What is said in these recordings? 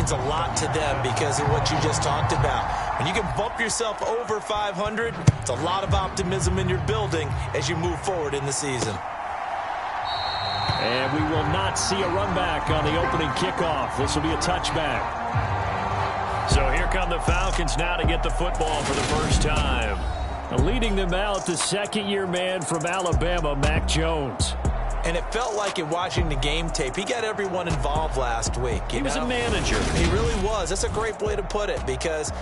means a lot to them because of what you just talked about. When you can bump yourself over 500, it's a lot of optimism in your building as you move forward in the season. And we will not see a run back on the opening kickoff. This will be a touchback. So here come the Falcons now to get the football for the first time. Leading them out, the second-year man from Alabama, Mac Jones. And it felt like in watching the game tape, he got everyone involved last week. He was a manager. He really was. That's a great way to put it because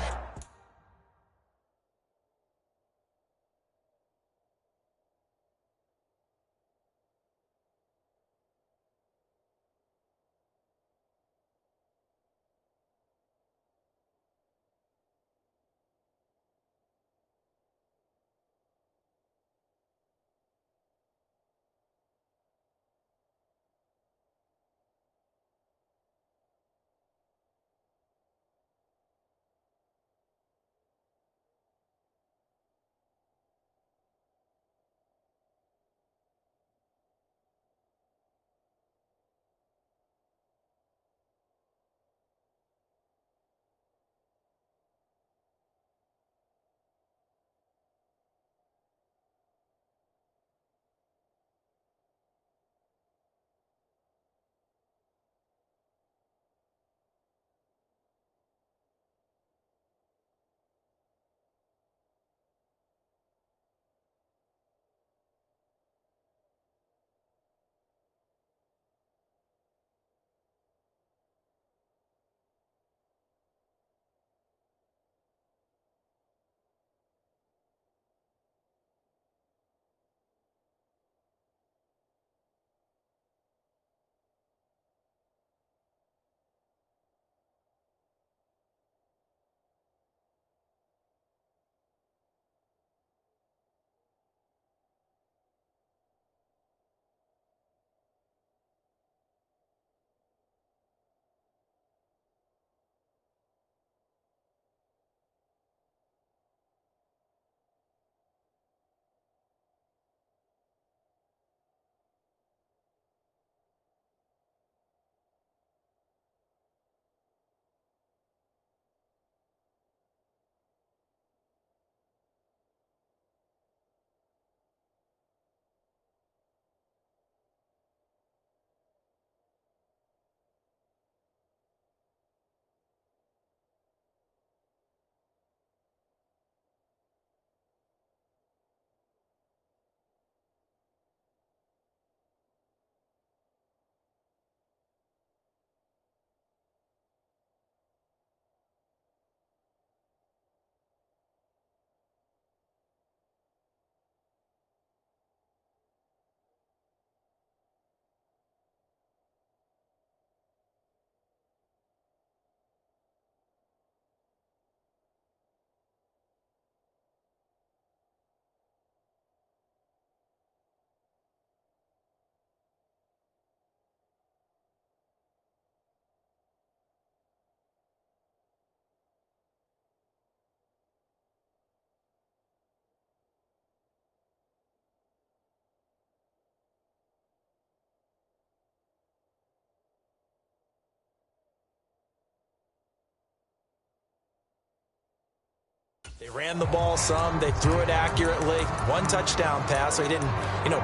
they ran the ball some. They threw it accurately. One touchdown pass, so he didn't,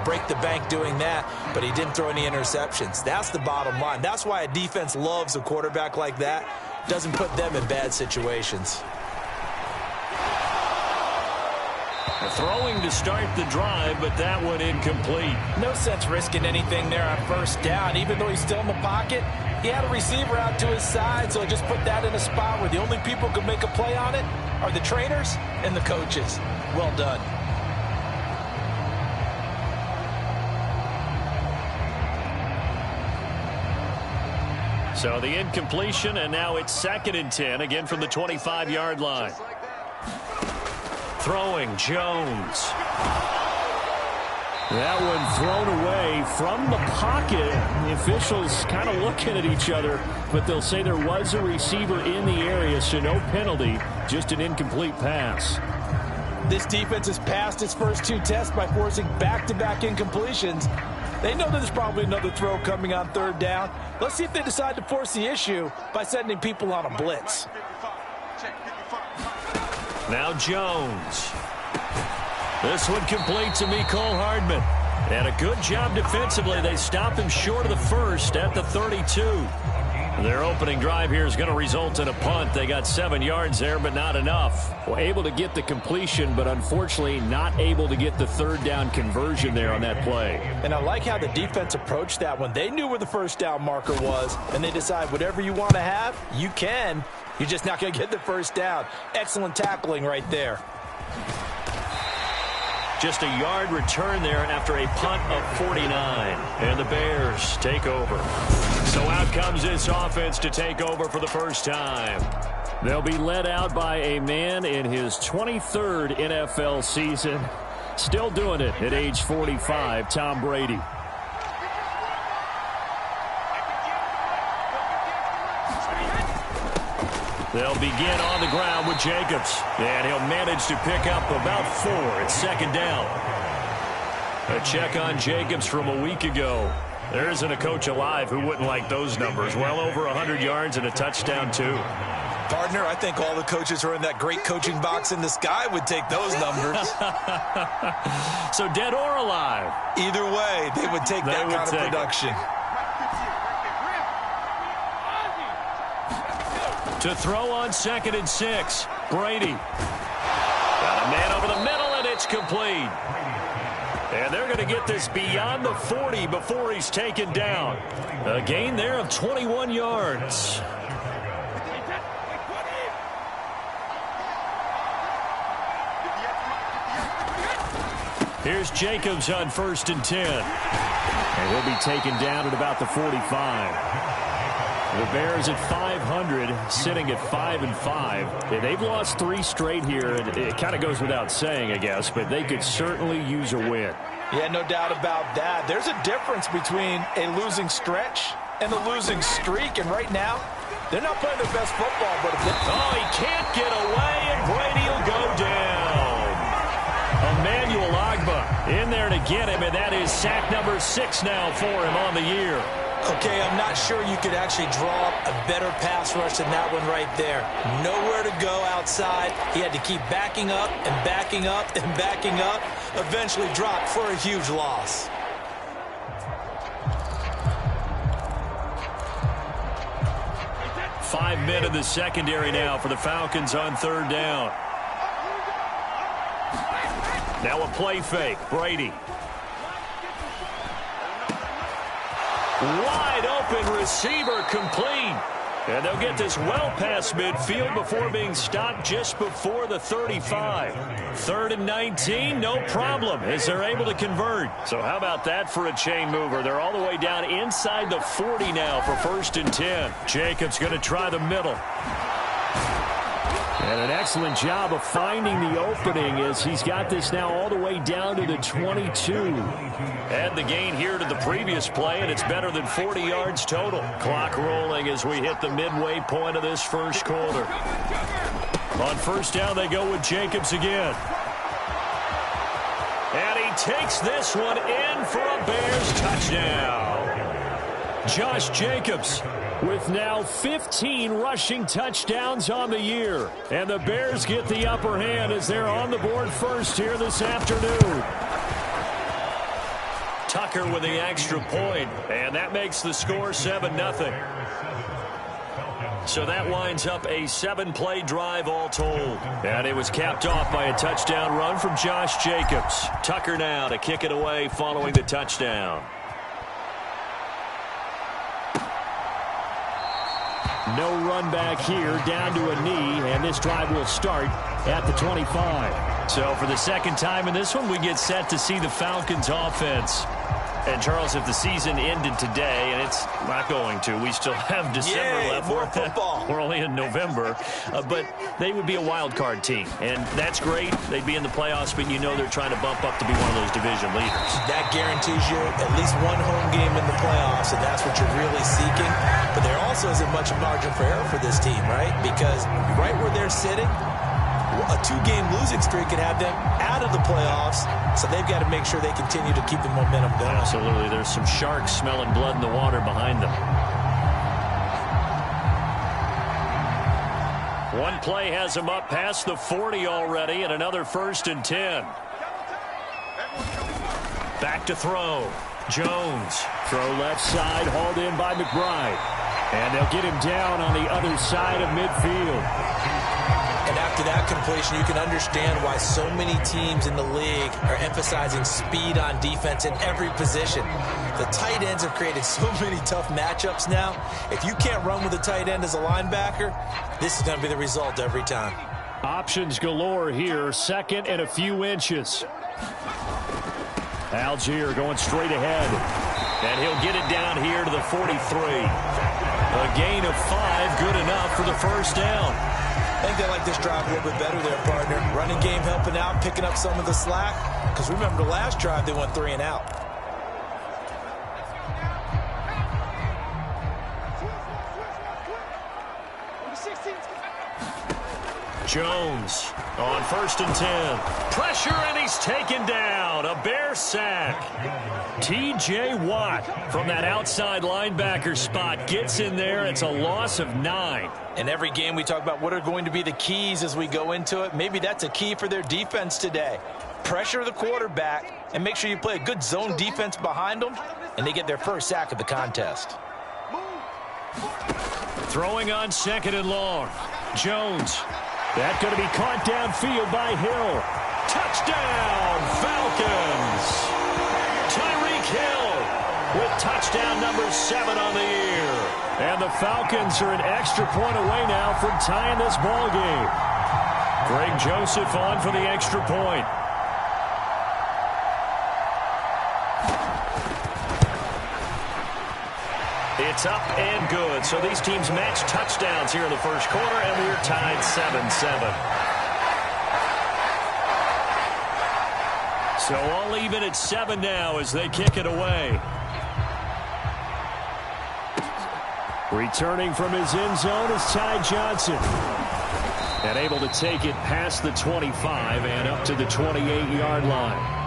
break the bank doing that, but he didn't throw any interceptions. That's the bottom line. That's why a defense loves a quarterback like that. Doesn't put them in bad situations. Throwing to start the drive, but that one incomplete. No sense risking anything there on first down. Even though he's still in the pocket, he had a receiver out to his side, so just put that in a spot where the only people who can make a play on it are the trainers and the coaches. Well done. So the incompletion, and now it's 2nd and 10, again from the 25-yard line. Throwing, Jones. That one thrown away from the pocket. The officials kind of looking at each other, but they'll say there was a receiver in the area, so no penalty, just an incomplete pass. This defense has passed its first 2 tests by forcing back-to-back incompletions. They know there's probably another throw coming on third down. Let's see if they decide to force the issue by sending people on a blitz. Now Jones. This one complete to Mecole Hardman. And a good job defensively. They stop him short of the first at the 32. Their opening drive here is going to result in a punt. They got 7 yards there, but not enough. Well, able to get the completion, but unfortunately not able to get the third down conversion there on that play. And I like how the defense approached that one. They knew where the first down marker was, and they decide whatever you want to have, you can. You're just not going to get the first down. Excellent tackling right there. Just a yard return there after a punt of 49. And the Bears take over. So out comes this offense to take over for the first time. They'll be led out by a man in his 23rd NFL season. Still doing it at age 45, Tom Brady. They'll begin on the ground with Jacobs. And he'll manage to pick up about 4 at second down. A check on Jacobs from a week ago. There isn't a coach alive who wouldn't like those numbers. Well over 100 yards and a touchdown, too. Partner, I think all the coaches who are in that great coaching box in the sky would take those numbers. So dead or alive? Either way, they would take that kind of production. To throw on 2nd and 6. Brady. Got a man over the middle, and it's complete. And they're going to get this beyond the 40 before he's taken down. A gain there of 21 yards. Here's Jacobs on 1st and 10. And he'll be taken down at about the 45. The Bears at 500, sitting at 5-5. They've lost 3 straight here, and it kind of goes without saying, I guess, but they could certainly use a win. Yeah, no doubt about that. There's a difference between a losing stretch and a losing streak, and right now, they're not playing their best football. But he can't get away, and Brady will go down. Emmanuel Ogbah in there to get him, and that is sack number 6 now for him on the year. Okay, I'm not sure you could actually draw up a better pass rush than that one right there. Nowhere to go outside. He had to keep backing up and backing up and backing up. Eventually dropped for a huge loss. Five men in the secondary now for the Falcons on 3rd down. Now a play fake. Brady. Wide open receiver complete. And they'll get this well past midfield before being stopped just before the 35. 3rd and 19, no problem, as they're able to convert. So how about that for a chain mover? They're all the way down inside the 40 now for 1st and 10. Jacobs going to try the middle. And an excellent job of finding the opening as he's got this now all the way down to the 22. Add the gain here to the previous play, and it's better than 40 yards total. Clock rolling as we hit the midway point of this first quarter. On 1st down, they go with Jacobs again. And he takes this one in for a Bears touchdown. Josh Jacobs with now 15 rushing touchdowns on the year. And the Bears get the upper hand as they're on the board first here this afternoon. Tucker with the extra point, and that makes the score 7-0. So that winds up a 7-play drive all told. And it was capped off by a touchdown run from Josh Jacobs. Tucker now to kick it away following the touchdown. No run back here, down to a knee, and this drive will start at the 25. So for the second time in this one, we get set to see the Falcons offense. And, Charles, if the season ended today, and it's not going to, we still have December left. More football. We're only in November. But they would be a wild card team, and that's great. They'd be in the playoffs, but you know they're trying to bump up to be one of those division leaders. That guarantees you at least one home game in the playoffs, and that's what you're really seeking. But there also isn't much margin for error for this team, right? Because right where they're sitting, A 2-game losing streak could have them out of the playoffs, so they've got to make sure they continue to keep the momentum going. Absolutely. There's some sharks smelling blood in the water behind them. One play has him up past the 40 already, and another 1st and 10. Back to throw. Jones. Throw left side, hauled in by McBride. And they'll get him down on the other side of midfield. And after that completion, you can understand why so many teams in the league are emphasizing speed on defense in every position. The tight ends have created so many tough matchups now. If you can't run with a tight end as a linebacker, this is going to be the result every time. Options galore here. 2nd and a few inches. Algier going straight ahead. And he'll get it down here to the 43. A gain of 5, good enough for the 1st down. I think they like this drive a little bit better there, partner. Running game helping out, picking up some of the slack. Because remember the last drive, they went 3 and out. Jones on 1st and 10. Pressure, and he's taken down. A Bear sack. T.J. Watt from that outside linebacker spot gets in there. It's a loss of 9. In every game we talk about what are going to be the keys as we go into it. Maybe that's a key for their defense today. Pressure the quarterback and make sure you play a good zone defense behind them, and they get their first sack of the contest. Throwing on 2nd and long. Jones. That's going to be caught downfield by Hill. Touchdown, Falcons. Tyreek Hill with touchdown number 7 on the year. And the Falcons are an extra point away now from tying this ball game. Greg Joseph on for the extra point. It's up and good. So these teams match touchdowns here in the 1st quarter, and we're tied 7-7. So all even at 7 now as they kick it away. Returning from his end zone is Ty Johnson. And able to take it past the 25 and up to the 28-yard line.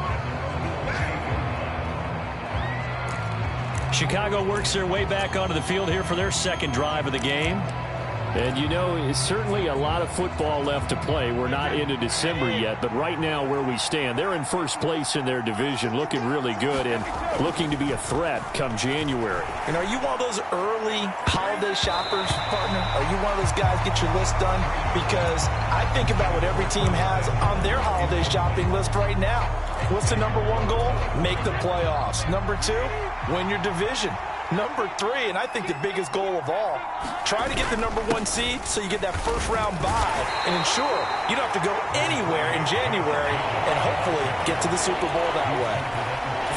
Chicago works their way back onto the field here for their 2nd drive of the game. And, you know, it's certainly a lot of football left to play. We're not into December yet, but right now where we stand, they're in 1st place in their division, looking really good and looking to be a threat come January. And are you one of those early holiday shoppers, partner? Are you one of those guys get your list done? Because I think about what every team has on their holiday shopping list right now. What's the number 1 goal? Make the playoffs. Number 2, win your division. Number 3, and I think the biggest goal of all, try to get the number 1 seed so you get that 1st round bye and ensure you don't have to go anywhere in January and hopefully get to the Super Bowl that way.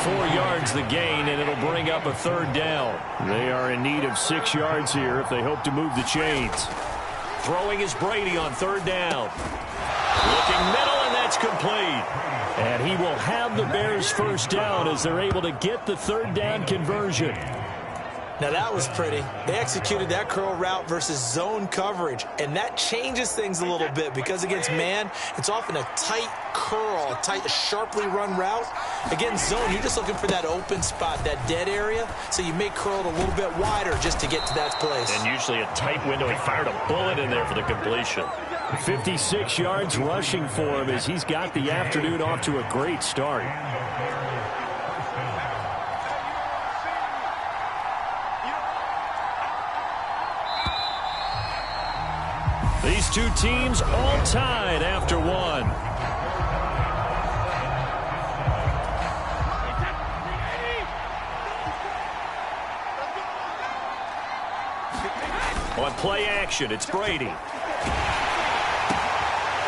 4 yards the gain, and it'll bring up a 3rd down. They are in need of 6 yards here if they hope to move the chains. Throwing is Brady on 3rd down. Looking middle, and that's complete. And he will have the Bears' 1st down as they're able to get the 3rd down conversion. Now that was pretty. They executed that curl route versus zone coverage, and that changes things a little bit because against man, it's often a tight curl, a tight, sharply run route. Against zone, you're just looking for that open spot, that dead area, so you may curl it a little bit wider just to get to that place. And usually a tight window. He fired a bullet in there for the completion. 56 yards rushing for him as he's got the afternoon off to a great start. These two teams all tied after 1. On play action, it's Brady.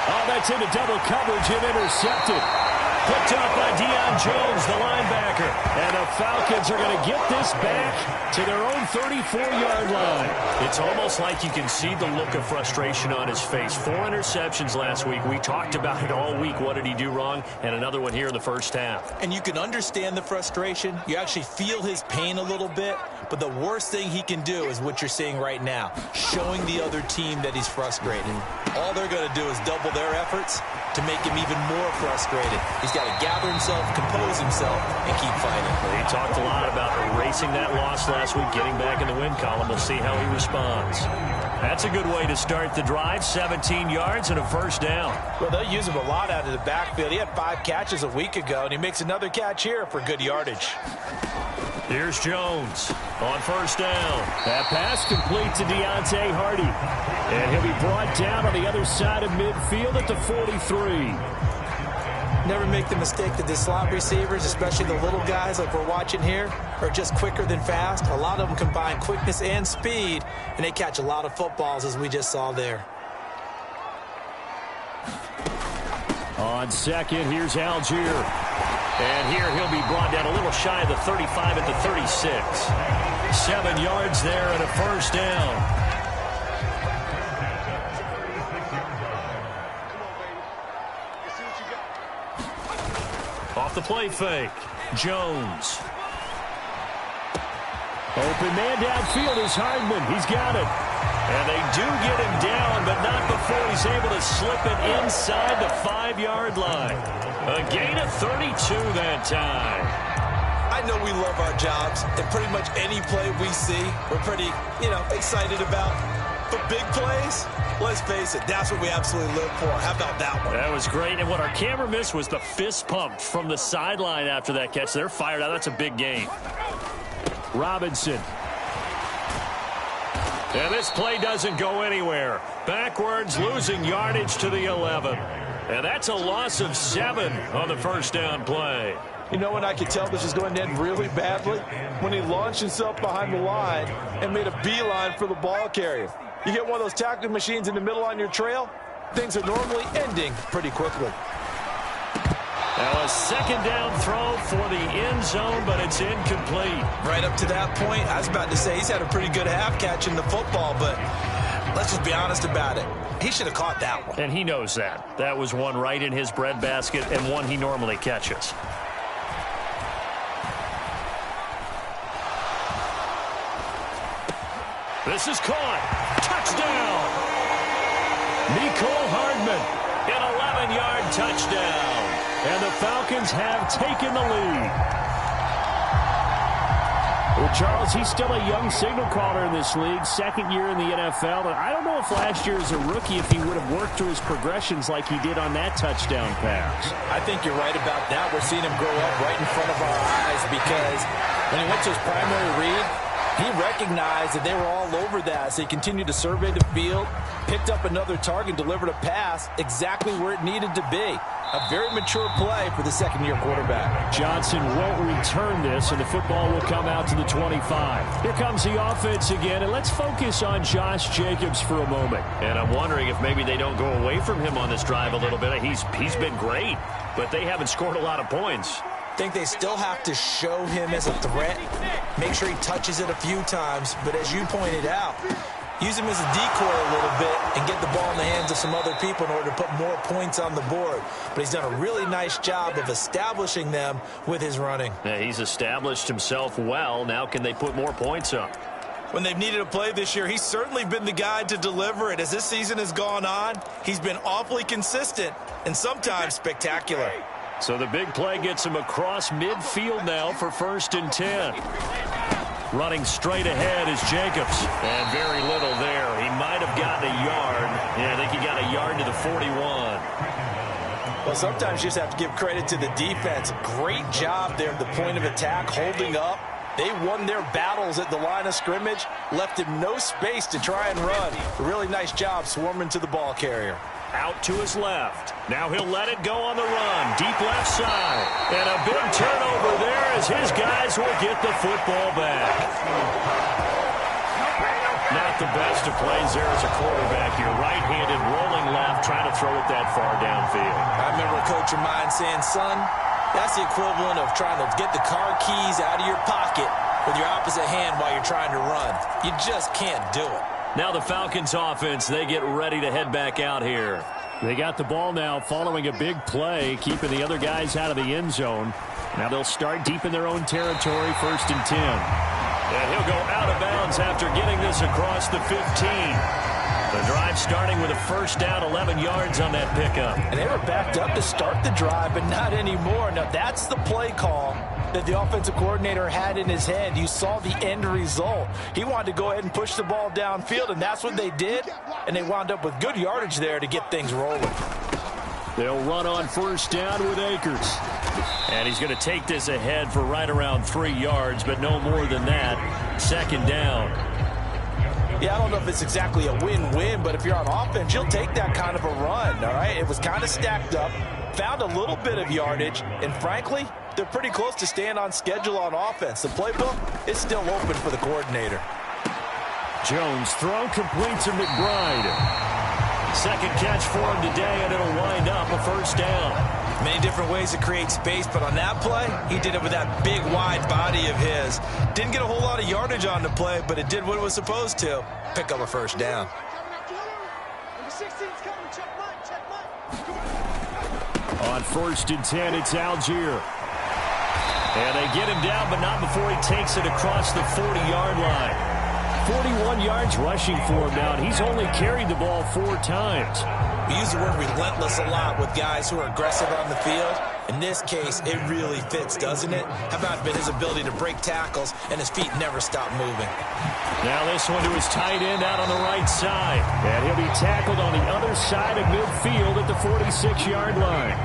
Oh, that's into double coverage and intercepted. Picked up by Deion Jones, the linebacker. And the Falcons are going to get this back to their own 34-yard line. It's almost like you can see the look of frustration on his face. 4 interceptions last week. We talked about it all week. What did he do wrong? And another one here in the 1st half. And you can understand the frustration. You actually feel his pain a little bit. But the worst thing he can do is what you're seeing right now, showing the other team that he's frustrated. All they're going to do is double their efforts to make him even more frustrated. He's got to gather himself, compose himself, and keep fighting. He talked a lot about erasing that loss last week, getting back in the win column. We'll see how he responds. That's a good way to start the drive. 17 yards and a first down. Well, they'll use him a lot out of the backfield. He had 5 catches a week ago, and he makes another catch here for good yardage. Here's Jones on first down. That pass complete to Deontay Hardy. And he'll be brought down on the other side of midfield at the 43. Never make the mistake that the slot receivers, especially the little guys like we're watching here, are just quicker than fast. A lot of them combine quickness and speed, and they catch a lot of footballs, as we just saw there. On second, here's Algier. And here he'll be brought down a little shy of the 35 at the 36. 7 yards there and a first down. Off the play fake, Jones. Open man downfield is Hardman. He's got it. And they do get him down, but not before he's able to slip it inside the 5-yard line. A gain of 32 that time. I know we love our jobs, and pretty much any play we see, we're pretty, excited about. But big plays, let's face it, that's what we absolutely live for. How about that one? That was great, and what our camera missed was the fist pump from the sideline after that catch. They're fired out. That's a big gain. Robinson. And this play doesn't go anywhere. Backwards, losing yardage to the 11. And that's a loss of 7 on the first down play. You know when I could tell this was going to end really badly? When he launched himself behind the line and made a beeline for the ball carrier. You get one of those tackling machines in the middle on your trail, things are normally ending pretty quickly. Now a second down throw for the end zone, but it's incomplete. Right up to that point, I was about to say he's had a pretty good half catching the football, but let's just be honest about it. He should have caught that one. And he knows that. That was one right in his breadbasket and one he normally catches. This is caught. Touchdown. Mecole Hardman. An 11-yard touchdown. And the Falcons have taken the lead. Well, Charles, he's still a young signal caller in this league, second year in the NFL. And I don't know if last year as a rookie, if he would have worked through his progressions like he did on that touchdown pass. I think you're right about that. We're seeing him grow up right in front of our eyes because when he went to his primary read, he recognized that they were all over that, so he continued to survey the field, picked up another target, delivered a pass exactly where it needed to be. A very mature play for the second-year quarterback. Johnson won't return this, and the football will come out to the 25. Here comes the offense again, and let's focus on Josh Jacobs for a moment. And I'm wondering if maybe they don't go away from him on this drive a little bit. He's been great, but they haven't scored a lot of points. I think they still have to show him as a threat, make sure he touches it a few times, but as you pointed out, use him as a decoy a little bit and get the ball in the hands of some other people in order to put more points on the board. But he's done a really nice job of establishing them with his running. Yeah, he's established himself well. Now can they put more points up? When they've needed a play this year, he's certainly been the guy to deliver it. As this season has gone on, he's been awfully consistent and sometimes spectacular. So the big play gets him across midfield now for 1st and 10. Running straight ahead is Jacobs. And very little there. He might have gotten a yard. Yeah, I think he got a yard to the 41. Well, sometimes you just have to give credit to the defense. Great job there at the point of attack, holding up. They won their battles at the line of scrimmage, left him no space to try and run. A really nice job swarming to the ball carrier. Out to his left. Now he'll let it go on the run. Deep left side. And a big turnover there as his guys will get the football back. Not the best of plays there as a quarterback. Your right-handed rolling left, trying to throw it that far downfield. I remember a coach of mine saying, son, that's the equivalent of trying to get the car keys out of your pocket with your opposite hand while you're trying to run. You just can't do it. Now the Falcons offense, they get ready to head back out here. They got the ball now following a big play, keeping the other guys out of the end zone. Now they'll start deep in their own territory, 1st and 10. And he'll go out of bounds after getting this across the 15. The drive starting with a first down, 11 yards on that pickup. And they were backed up to start the drive, but not anymore. Now, that's the play call that the offensive coordinator had in his head. You saw the end result. He wanted to go ahead and push the ball downfield, and that's what they did. And they wound up with good yardage there to get things rolling. They'll run on first down with Akers. And he's going to take this ahead for right around 3 yards, but no more than that. Second down. Yeah, I don't know if it's exactly a win-win, but if you're on offense, you'll take that kind of a run, all right? It was kind of stacked up, found a little bit of yardage, and frankly, they're pretty close to staying on schedule on offense. The playbook is still open for the coordinator. Jones throw complete to McBride. Second catch for him today, and it'll wind up a first down. Many different ways to create space, but on that play, he did it with that big, wide body of his. Didn't get a whole lot of yardage on the play, but it did what it was supposed to. Pick up a first down. On 1st and 10, it's Algier. And they get him down, but not before he takes it across the 40-yard line. 41 yards rushing for him now, and he's only carried the ball 4 times. We use the word relentless a lot with guys who are aggressive on the field. In this case, it really fits, doesn't it? How about his ability to break tackles and his feet never stop moving? Now this one to his tight end out on the right side. And he'll be tackled on the other side of midfield at the 46-yard line.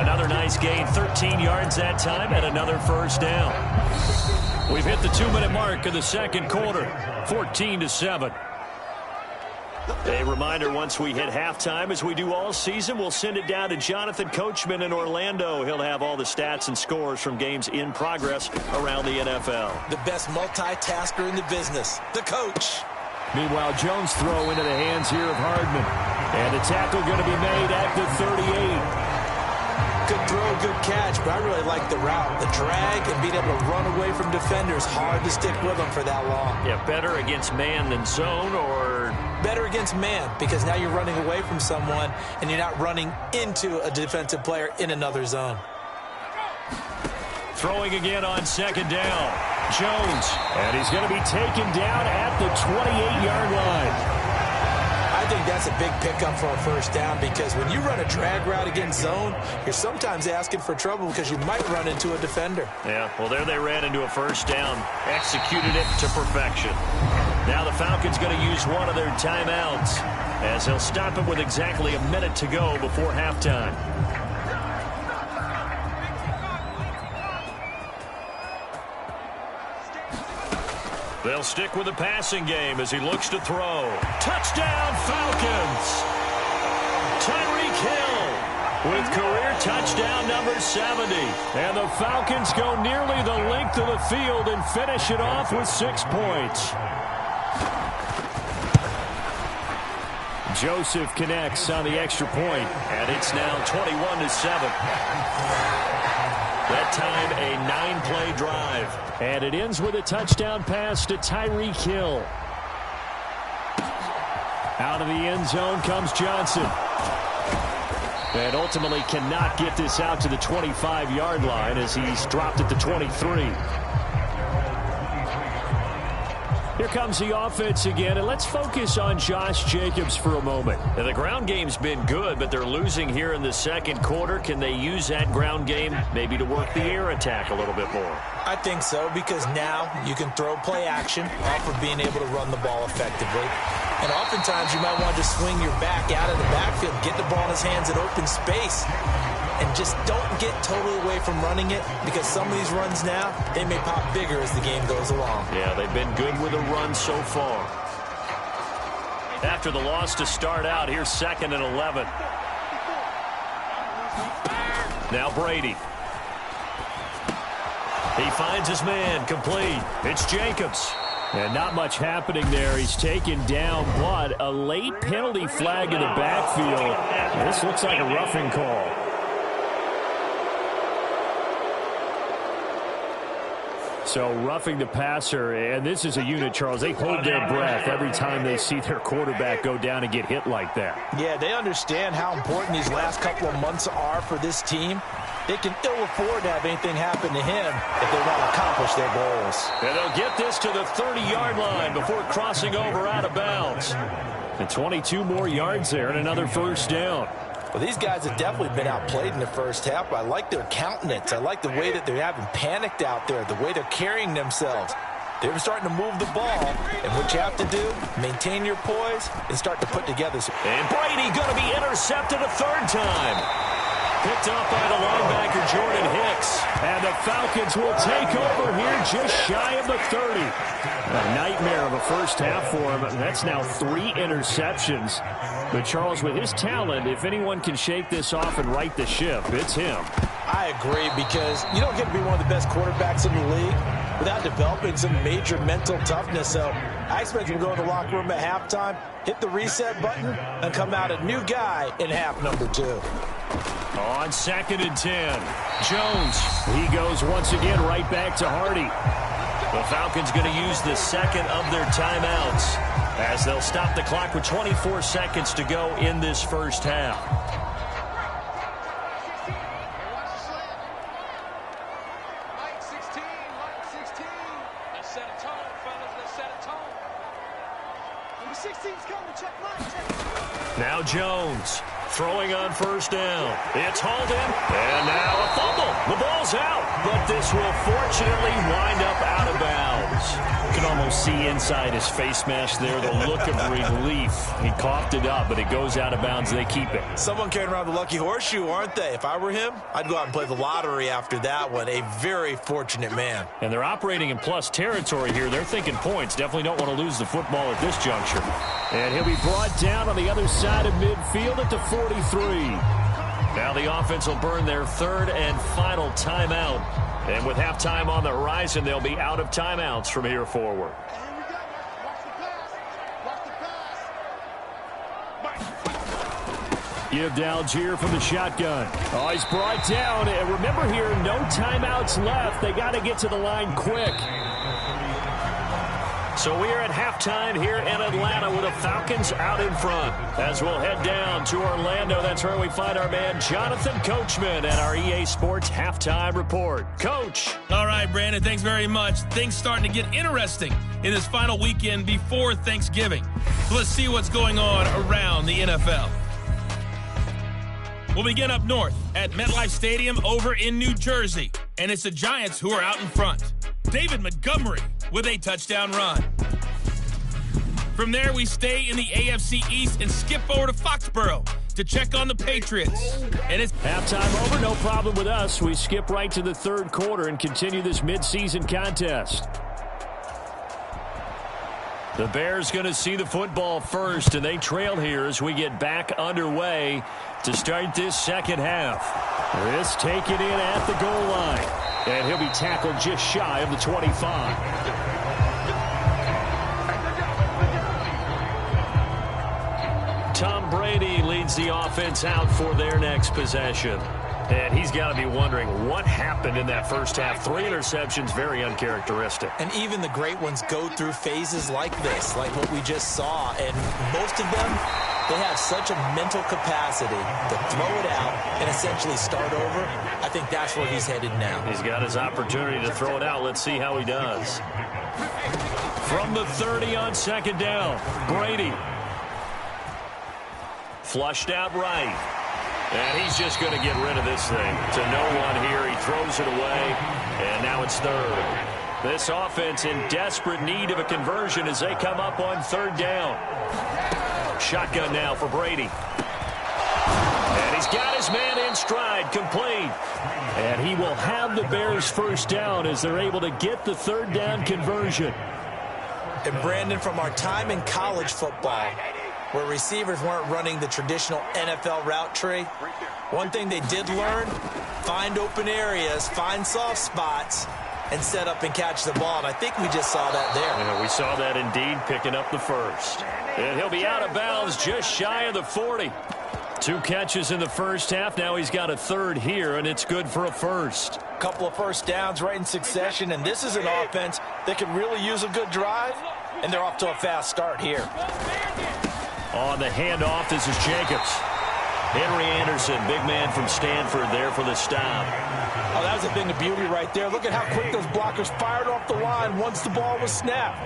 Another nice gain, 13 yards that time, and another first down. We've hit the 2-minute mark of the second quarter, 14-7. A reminder, once we hit halftime, as we do all season, we'll send it down to Jonathan Coachman in Orlando. He'll have all the stats and scores from games in progress around the NFL. The best multitasker in the business, the coach. Meanwhile, Jones throw into the hands here of Hardman. And the tackle going to be made at the 38. Good throw, good catch, but I really like the route. The drag and being able to run away from defenders. Hard to stick with them for that long. Yeah, better against man than zone, or? Better against man, because now you're running away from someone and you're not running into a defensive player in another zone. Throwing again on second down. Jones. And he's going to be taken down at the 28-yard line. I think that's a big pickup for a first down, because when you run a drag route against zone, you're sometimes asking for trouble because you might run into a defender. Yeah, well, there they ran into a first down, executed it to perfection. Now the Falcons going to use one of their timeouts as they'll stop it with exactly a minute to go before halftime. They'll stick with the passing game as he looks to throw. Touchdown, Falcons! Tyreek Hill with career touchdown number 70. And the Falcons go nearly the length of the field and finish it off with 6 points. Joseph connects on the extra point, and it's now 21-7. That time, a 9-play drive. And it ends with a touchdown pass to Tyreek Hill. Out of the end zone comes Johnson. And ultimately cannot get this out to the 25-yard line as he's dropped at the 23. Here comes the offense again, and let's focus on Josh Jacobs for a moment. Now, the ground game's been good, but they're losing here in the second quarter. Can they use that ground game maybe to work the air attack a little bit more? I think so, because now you can throw play action off of being able to run the ball effectively. And oftentimes you might want to just swing your back out of the backfield, get the ball in his hands in open space, and just don't get totally away from running it, because some of these runs now, they may pop bigger as the game goes along. Yeah, they've been good with a run so far. After the loss to start out, here's 2nd and 11. Now Brady. He finds his man, complete. It's Jacobs. And not much happening there. He's taken down, but a late penalty flag in the backfield. This looks like a roughing call. So roughing the passer, and this is a unit, Charles. They hold their breath every time they see their quarterback go down and get hit like that. Yeah, they understand how important these last couple of months are for this team. They can ill afford to have anything happen to him if they want to accomplish their goals. And they'll get this to the 30-yard line before crossing over out of bounds. And 22 more yards there and another first down. Well, these guys have definitely been outplayed in the first half, but I like their countenance. I like the way that they haven't panicked out there, the way they're carrying themselves. They're starting to move the ball, and what you have to do, maintain your poise and start to put together. And Brady going to be intercepted a third time. Picked up by the linebacker, Jordan Hicks. And the Falcons will take over here just shy of the 30. A nightmare of a first half for him. That's now 3 interceptions. But Charles, with his talent, if anyone can shake this off and right the ship, it's him. I agree, because you don't get to be one of the best quarterbacks in the league without developing some major mental toughness. So I expect him to go in the locker room at halftime, hit the reset button, and come out a new guy in half number 2. On 2nd and 10, Jones. He goes once again right back to Hardy. The Falcons going to use the second of their timeouts as they'll stop the clock with 24 seconds to go in this first half. Now Jones throwing on first down. It's hauled in, and now a fumble. The ball's out, but this will fortunately wind up out of bounds. You can almost see inside his face mask there the look of relief. He coughed it up, but it goes out of bounds. They keep it. Someone carrying around the lucky horseshoe, aren't they? If I were him, I'd go out and play the lottery after that one. A very fortunate man. And they're operating in plus territory here. They're thinking points. Definitely don't want to lose the football at this juncture. And he'll be brought down on the other side of midfield at the 43. Now the offense will burn their third and final timeout. And with halftime on the horizon, they'll be out of timeouts from here forward. Give to Algier from the shotgun. Oh, he's brought down. And remember here, no timeouts left. They got to get to the line quick. So we are at halftime here in Atlanta with the Falcons out in front. As we'll head down to Orlando, that's where we find our man Jonathan Coachman at our EA Sports Halftime Report. Coach. All right, Brandon, thanks very much. Things starting to get interesting in this final weekend before Thanksgiving. So let's see what's going on around the NFL. We'll begin up north at MetLife Stadium over in New Jersey. And it's the Giants who are out in front. David Montgomery with a touchdown run. From there, we stay in the AFC East and skip over to Foxborough to check on the Patriots. And it's halftime over, no problem with us. We skip right to the third quarter and continue this midseason contest. The Bears going to see the football first, and they trail here as we get back underway to start this second half. This taken in at the goal line, and he'll be tackled just shy of the 25. Tom Brady leads the offense out for their next possession. And he's got to be wondering what happened in that first half. 3 interceptions, very uncharacteristic. And even the great ones go through phases like this, like what we just saw. And most of them, they have such a mental capacity to throw it out and essentially start over. I think that's where he's headed now. He's got his opportunity to throw it out. Let's see how he does. From the 30 on second down, Brady. Flushed out right. And he's just going to get rid of this thing to no one here. He throws it away, and now it's third. This offense in desperate need of a conversion as they come up on third down. Shotgun now for Brady. And he's got his man in stride, complete. And he will have the Bears first down as they're able to get the third down conversion. And Brandon, from our time in college football, where receivers weren't running the traditional NFL route tree, one thing they did learn, find open areas, find soft spots, and set up and catch the ball. And I think we just saw that there. Yeah, we saw that indeed, picking up the first. And he'll be out of bounds just shy of the 40. 2 catches in the first half. Now he's got a third here, and it's good for a first. A couple of first downs right in succession, and this is an offense that can really use a good drive, and they're off to a fast start here. On the handoff, this is Jacobs. Henry Anderson, big man from Stanford, there for the stop. Oh, that was a thing of beauty right there. Look at how quick those blockers fired off the line once the ball was snapped.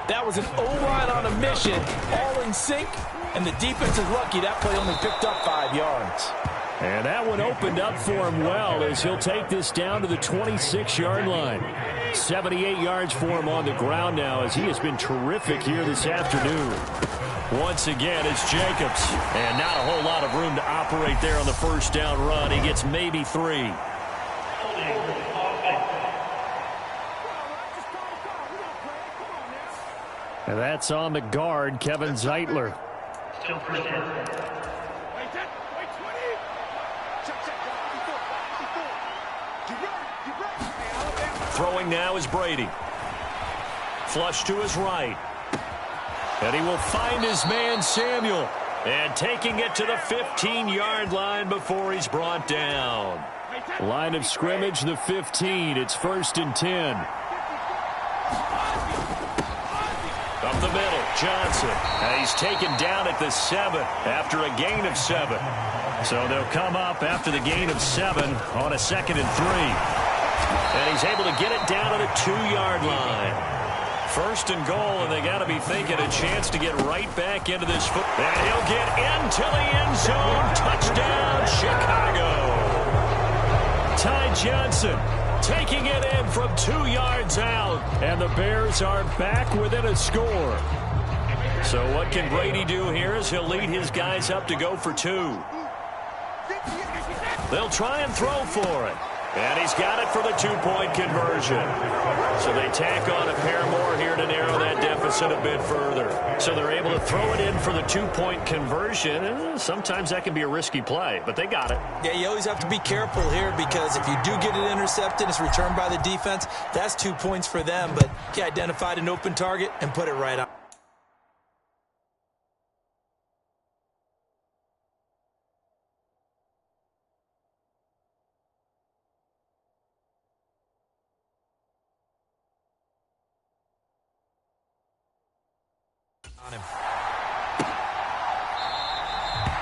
That was an O-line on a mission, all in sync, and the defense is lucky that play only picked up 5 yards. And that one opened up for him well as he'll take this down to the 26-yard line. 78 yards for him on the ground now as he has been terrific here this afternoon. Once again, it's Jacobs. And not a whole lot of room to operate there on the first down run. He gets maybe 3. And that's on the guard, Kevin Zeitler. Throwing now is Brady. Flush to his right. And he will find his man Samuel. And taking it to the 15-yard line before he's brought down. Line of scrimmage, the 15. It's 1st and 10. Up the middle, Johnson. And he's taken down at the 7 after a gain of 7. So they'll come up after the gain of 7 on a 2nd and 3. And he's able to get it down to the 2-yard line. 1st and goal, and they got to be thinking a chance to get right back into this foot. And he'll get into the end zone. Touchdown, Chicago. Ty Johnson taking it in from 2 yards out. And the Bears are back within a score. So what can Brady do here is he'll lead his guys up to go for 2. They'll try and throw for it. And he's got it for the 2-point conversion. So they tack on a pair more here to narrow that deficit a bit further. So they're able to throw it in for the 2-point conversion. And sometimes that can be a risky play, but they got it. Yeah, you always have to be careful here because if you do get it intercepted, it's returned by the defense. That's 2 points for them, but he identified an open target and put it right on.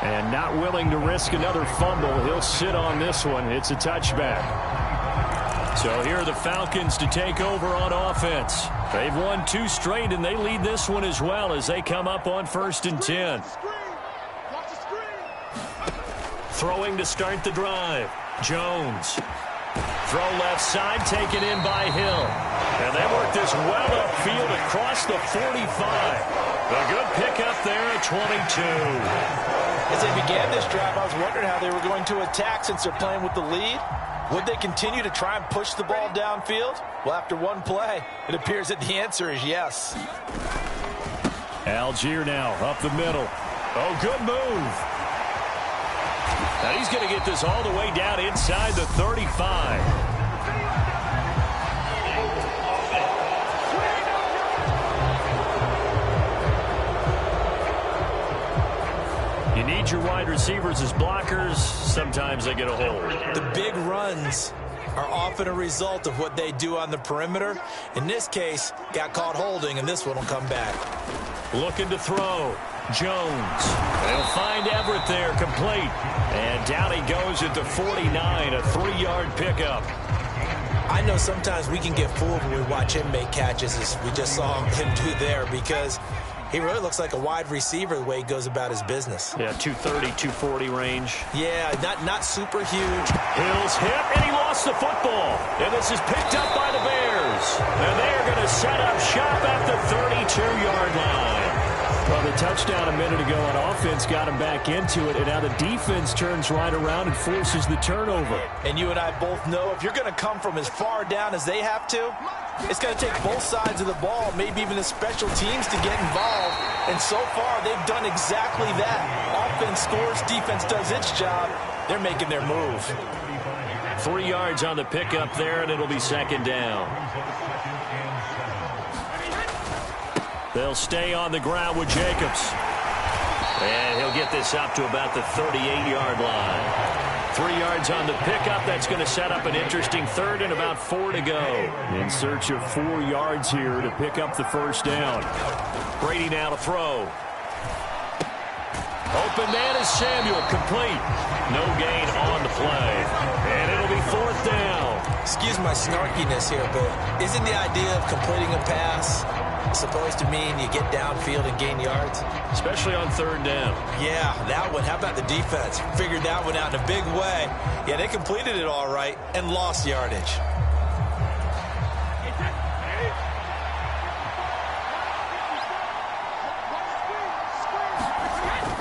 And not willing to risk another fumble. He'll sit on this one. It's a touchback. So here are the Falcons to take over on offense. They've won 2 straight, and they lead this one as well as they come up on 1st and 10. Throwing to start the drive. Jones. Throw left side, taken in by Hill. And they work this well upfield across the 45. A good pickup there at 22. As they began this drive, I was wondering how they were going to attack since they're playing with the lead. Would they continue to try and push the ball downfield? Well, after one play, it appears that the answer is yes. Algier now up the middle. Oh, good move. Now he's going to get this all the way down inside the 35. You need your wide receivers as blockers. Sometimes they get a hold. The big runs are often a result of what they do on the perimeter. In this case, got caught holding, and this one will come back. Looking to throw. Jones. They'll find Everett there, complete. And down he goes at the 49, a 3-yard pickup. I know sometimes we can get fooled when we watch him make catches, as we just saw him do there, because he really looks like a wide receiver the way he goes about his business. Yeah, 230, 240 range. Yeah, not super huge. Hill's hit, and he lost the football. And this is picked up by the Bears. And they're going to set up shop at the 32-yard line. Well, the touchdown a minute ago on offense got him back into it, and now the defense turns right around and forces the turnover. And you and I both know if you're going to come from as far down as they have to, it's going to take both sides of the ball, maybe even the special teams to get involved. And so far, they've done exactly that. Offense scores, defense does its job. They're making their move. 3 yards on the pickup there, and it'll be 2nd down. They'll stay on the ground with Jacobs. And he'll get this up to about the 38-yard line. 3 yards on the pickup. That's going to set up an interesting 3rd and about 4 to go. In search of 4 yards here to pick up the 1st down. Brady now to throw. Open man is Samuel, complete. No gain on the play. And it'll be 4th down. Excuse my snarkiness here, but isn't the idea of completing a pass supposed to mean you get downfield and gain yards? Especially on 3rd down. Yeah, that one. How about the defense? Figured that one out in a big way. Yeah, they completed it all right and lost yardage.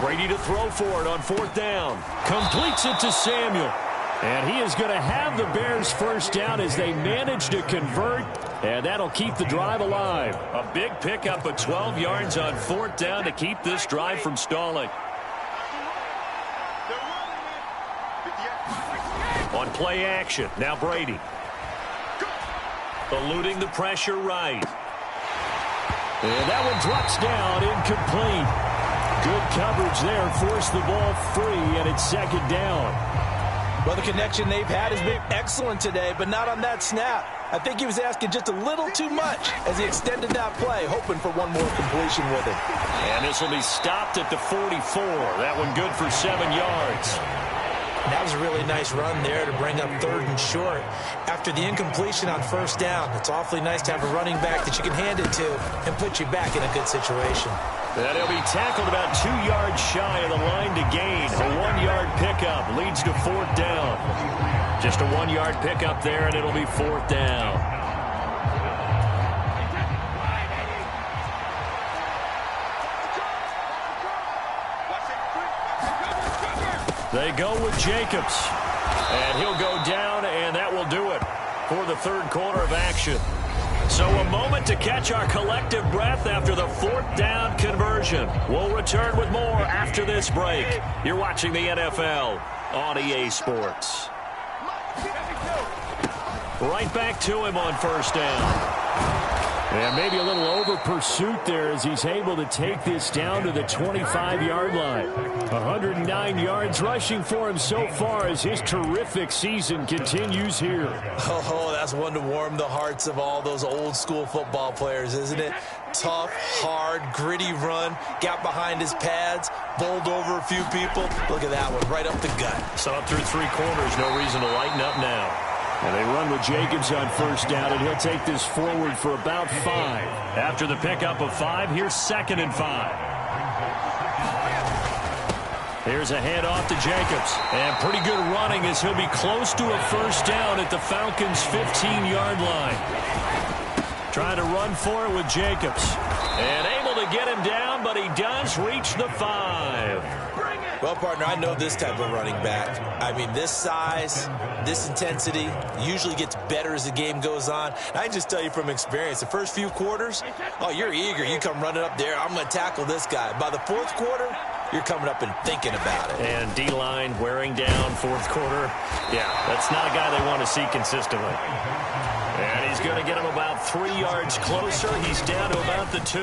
Brady to throw for it on 4th down. Completes it to Samuel. And he is going to have the Bears 1st down as they manage to convert. And that'll keep the drive alive. A big pickup of 12 yards on 4th down to keep this drive from stalling. On play action, now Brady. Eluding the pressure right. And that one drops down, incomplete. Good coverage there, forced the ball free, and it's 2nd down. Well, the connection they've had has been excellent today, but not on that snap. I think he was asking just a little too much as he extended that play, hoping for one more completion with it. And this will be stopped at the 44. That one good for 7 yards. That was a really nice run there to bring up 3rd and short. After the incompletion on 1st down, it's awfully nice to have a running back that you can hand it to and put you back in a good situation. And he'll be tackled about 2 yards shy of the line to gain. A 1-yard pickup leads to 4th down. Just a 1-yard pickup there, and it'll be 4th down. They go with Jacobs. And he'll go down, and that will do it for the 3rd quarter of action. So a moment to catch our collective breath after the 4th down conversion. We'll return with more after this break. You're watching the NFL on EA Sports. Right back to him on 1st down. And maybe a little over pursuit there as he's able to take this down to the 25-yard line. 109 yards rushing for him so far as his terrific season continues here. Oh, that's one to warm the hearts of all those old-school football players, isn't it? Tough, hard, gritty run, got behind his pads, bowled over a few people. Look at that one, right up the gut. Saw it through 3 quarters, no reason to lighten up now. And they run with Jacobs on 1st down, and he'll take this forward for about 5. After the pickup of 5, here's 2nd and 5. Here's a handoff to Jacobs. And pretty good running as he'll be close to a 1st down at the Falcons' 15-yard line. Trying to run for it with Jacobs. And able to get him down, but he does reach the 5. Well, partner, I know this type of running back. I mean, this size, this intensity usually gets better as the game goes on. And I can just tell you from experience, the first few quarters, oh, you're eager. You come running up there, I'm going to tackle this guy. By the 4th quarter, you're coming up and thinking about it. And D-line wearing down 4th quarter. Yeah, that's not a guy they want to see consistently. And he's going to get him about 3 yards closer. He's down to about the 2.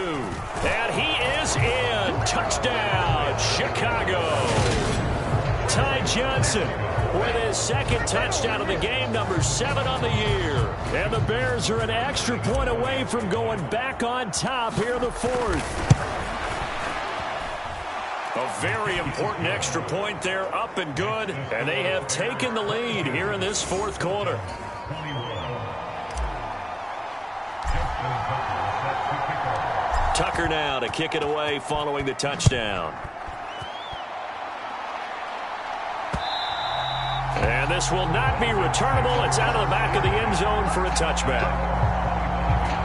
And he is in. Touchdown, Chicago. Ty Johnson with his 2nd touchdown of the game, number 7 on the year. And the Bears are an extra point away from going back on top here in the 4th. A very important extra point there, up and good. And they have taken the lead here in this 4th quarter. Tucker now to kick it away following the touchdown. And this will not be returnable. It's out of the back of the end zone for a touchback.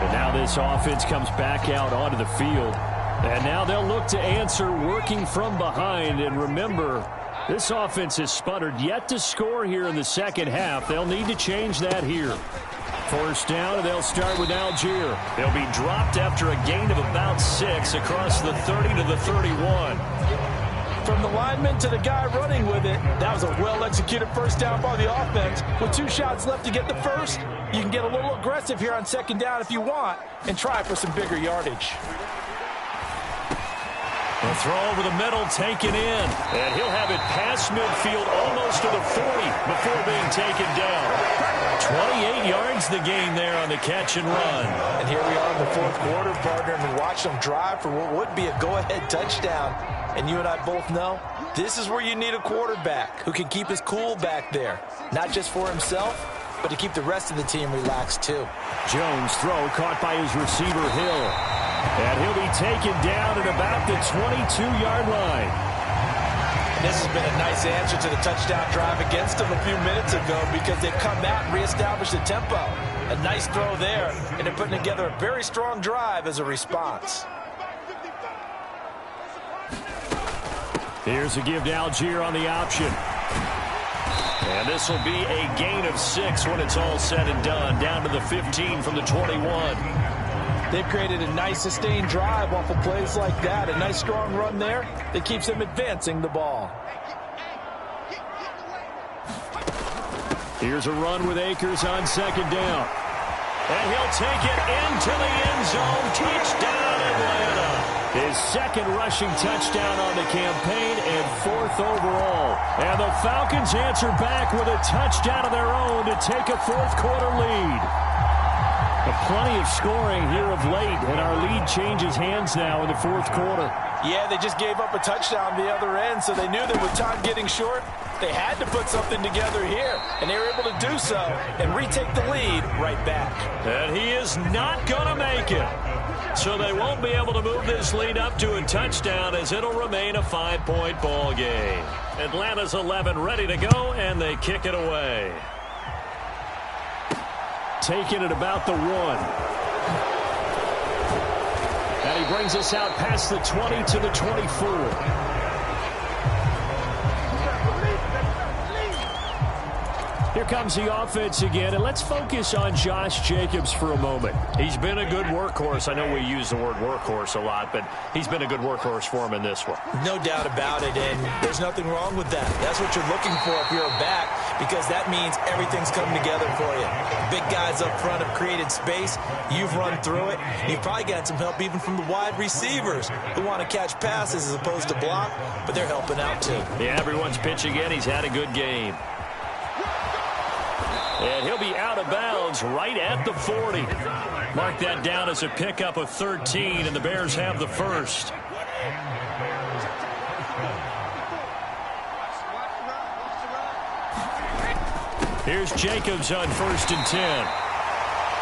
And now this offense comes back out onto the field. And now they'll look to answer working from behind. And remember, this offense has sputtered yet to score here in the 2nd half. They'll need to change that here. 1st down, and they'll start with Algier. They'll be dropped after a gain of about 6 across the 30 to the 31. From the lineman to the guy running with it, that was a well-executed 1st down by the offense. With 2 shots left to get the 1st, you can get a little aggressive here on 2nd down if you want and try for some bigger yardage. The throw over the middle, taken in. And he'll have it past midfield almost to the 40 before being taken down. 28 yards the game there on the catch and run. And here we are in the fourth quarter, partner, and watch them drive for what would be a go-ahead touchdown. And you and I both know this is where you need a quarterback who can keep his cool back there. Not just for himself, but to keep the rest of the team relaxed too. Jones' throw caught by his receiver, Hill. And he'll be taken down at about the 22-yard line. This has been a nice answer to the touchdown drive against them a few minutes ago because they've come out and reestablished the tempo. A nice throw there, and they're putting together a very strong drive as a response. Here's a give to Algier on the option. And this will be a gain of 6 when it's all said and done. Down to the 15 from the 21. They've created a nice sustained drive off of plays like that. A nice strong run there that keeps them advancing the ball. Here's a run with Akers on second down. And he'll take it into the end zone. Touchdown, Atlanta. His second rushing touchdown on the campaign and 4th overall. And the Falcons answer back with a touchdown of their own to take a fourth quarter lead. Plenty of scoring here of late, and our lead changes hands now in the fourth quarter. Yeah, they just gave up a touchdown the other end, so they knew that with time getting short, they had to put something together here, and they were able to do so and retake the lead right back. And he is not going to make it. So they won't be able to move this lead up to a touchdown as it'll remain a 5-point ball game. Atlanta's 11 ready to go, and they kick it away. Taken at about the 1. And he brings us out past the 20 to the 24. Here comes the offense again, and let's focus on Josh Jacobs for a moment. He's been a good workhorse. I know we use the word workhorse a lot, but he's been a good workhorse for him in this one. No doubt about it, and there's nothing wrong with that. That's what you're looking for if you're a back, because that means everything's coming together for you. Big guys up front have created space. You've run through it. You've probably gotten some help even from the wide receivers who want to catch passes as opposed to block, but they're helping out too. Yeah, everyone's pitching in. He's had a good game. And he'll be out of bounds right at the 40. Mark that down as a pickup of 13, and the Bears have the first. Here's Jacobs on 1st and 10.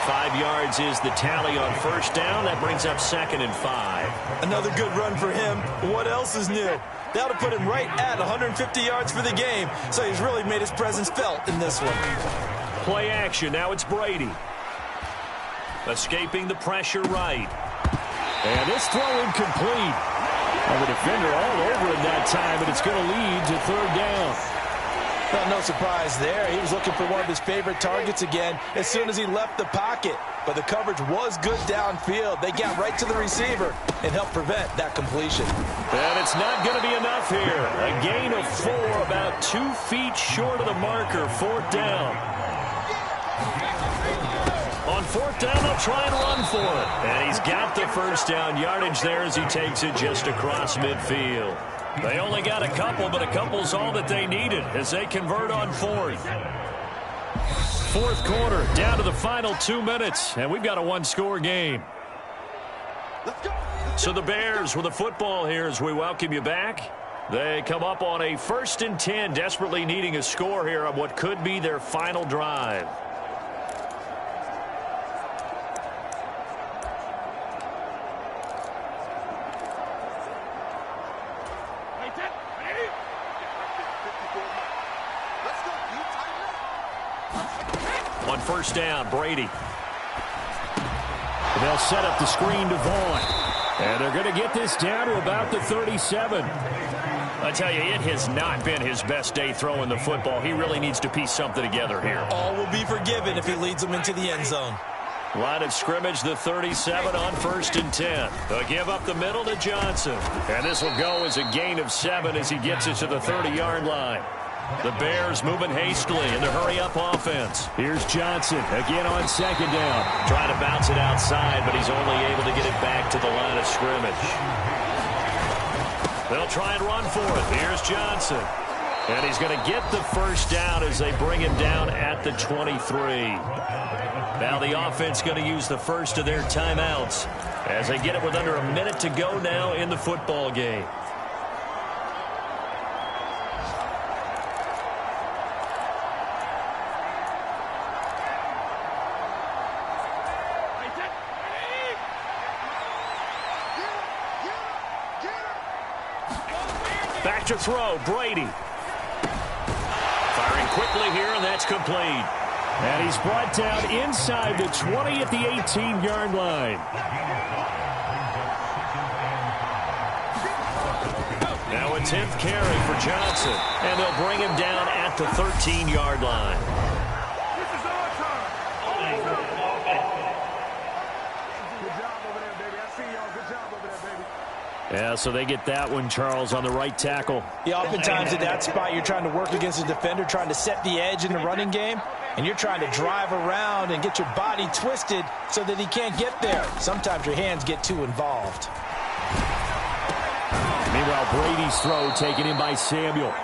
5 yards is the tally on first down. That brings up 2nd and 5. Another good run for him. What else is new? That'll put him right at 150 yards for the game, so he's really made his presence felt in this one. Play action. Now it's Brady. Escaping the pressure right. And this throw incomplete. And the defender all over him that time, and it's going to lead to 3rd down. Well, no surprise there. He was looking for one of his favorite targets again as soon as he left the pocket. But the coverage was good downfield. They got right to the receiver and helped prevent that completion. And it's not going to be enough here. A gain of 4, about 2 feet short of the marker. 4th down. On 4th down, they'll try and run for it. And he's got the first down yardage there as he takes it just across midfield. They only got a couple, but a couple's all that they needed as they convert on 4th. Fourth quarter, down to the final 2 minutes, and we've got a 1-score game. So the Bears with the football here as we welcome you back. They come up on a 1st and 10, desperately needing a score here on what could be their final drive. On 1st down, Brady. They'll set up the screen to Vaughn. And they're going to get this down to about the 37. I tell you, it has not been his best day throwing the football. He really needs to piece something together here. All will be forgiven if he leads them into the end zone. Line of scrimmage, the 37 on 1st and 10. They'll give up the middle to Johnson. And this will go as a gain of 7 as he gets it to the 30-yard line. The Bears moving hastily in the hurry-up offense. Here's Johnson again on 2nd down. Trying to bounce it outside, but he's only able to get it back to the line of scrimmage. They'll try and run for it. Here's Johnson. And he's going to get the first down as they bring him down at the 23. Now the offense going to use the first of their timeouts as they get it with under a minute to go now in the football game. Back to throw, Brady. Firing quickly here, and that's complete. And he's brought down inside the 20 at the 18-yard line. Now a 10th carry for Johnson, and they'll bring him down at the 13-yard line. This is our time. Good job over there, baby. I see y'all. Good job over there, baby. Yeah, so they get that one, Charles, on the right tackle. Yeah, oftentimes at that spot, you're trying to work against a defender, trying to set the edge in the running game, and you're trying to drive around and get your body twisted so that he can't get there. Sometimes your hands get too involved. Meanwhile, Brady's throw taken in by Samuel.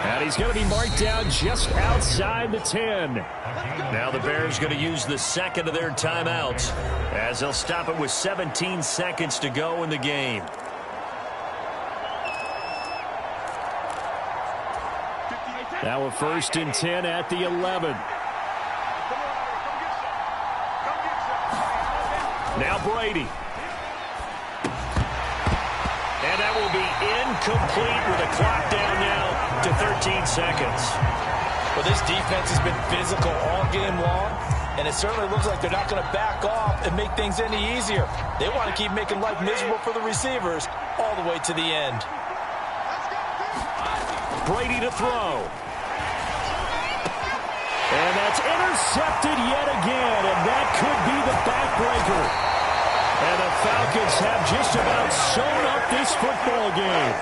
And he's going to be marked down just outside the 10. Now the Bears going to use the second of their timeouts as they'll stop it with 17 seconds to go in the game. Now a 1st and 10 at the 11. Now Brady. And that will be incomplete with a clock down now to 13 seconds. Well, this defense has been physical all game long, and it certainly looks like they're not going to back off and make things any easier. They want to keep making life miserable for the receivers all the way to the end. Brady to throw. And that's intercepted yet again, and that could be the backbreaker. And the Falcons have just about sewn up this football game.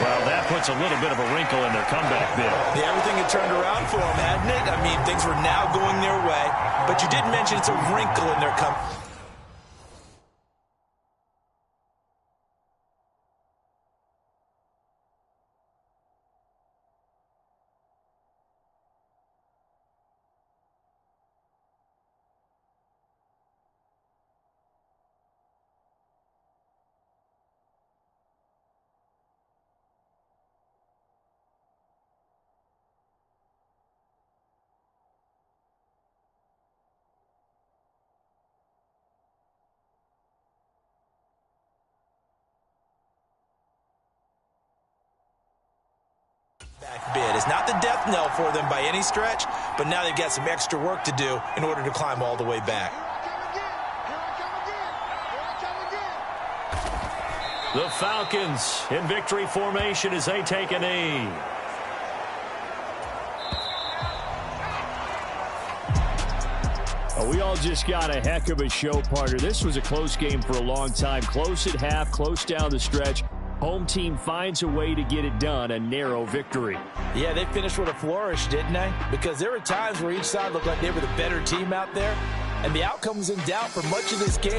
Well, that puts a little bit of a wrinkle in their comeback bid. Yeah, everything had turned around for them, hadn't it? I mean, things were now going their way. But you did mention it's a wrinkle in their comeback. Bid is not the death knell for them by any stretch, but now they've got some extra work to do in order to climb all the way back. The Falcons in victory formation as they take a knee. We all just got a heck of a show, partner. This was a close game for a long time. Close at half, close down the stretch. Home team finds a way to get it done, a narrow victory. Yeah, they finished with a flourish, didn't they? Because there were times where each side looked like they were the better team out there, and the outcome was in doubt for much of this game.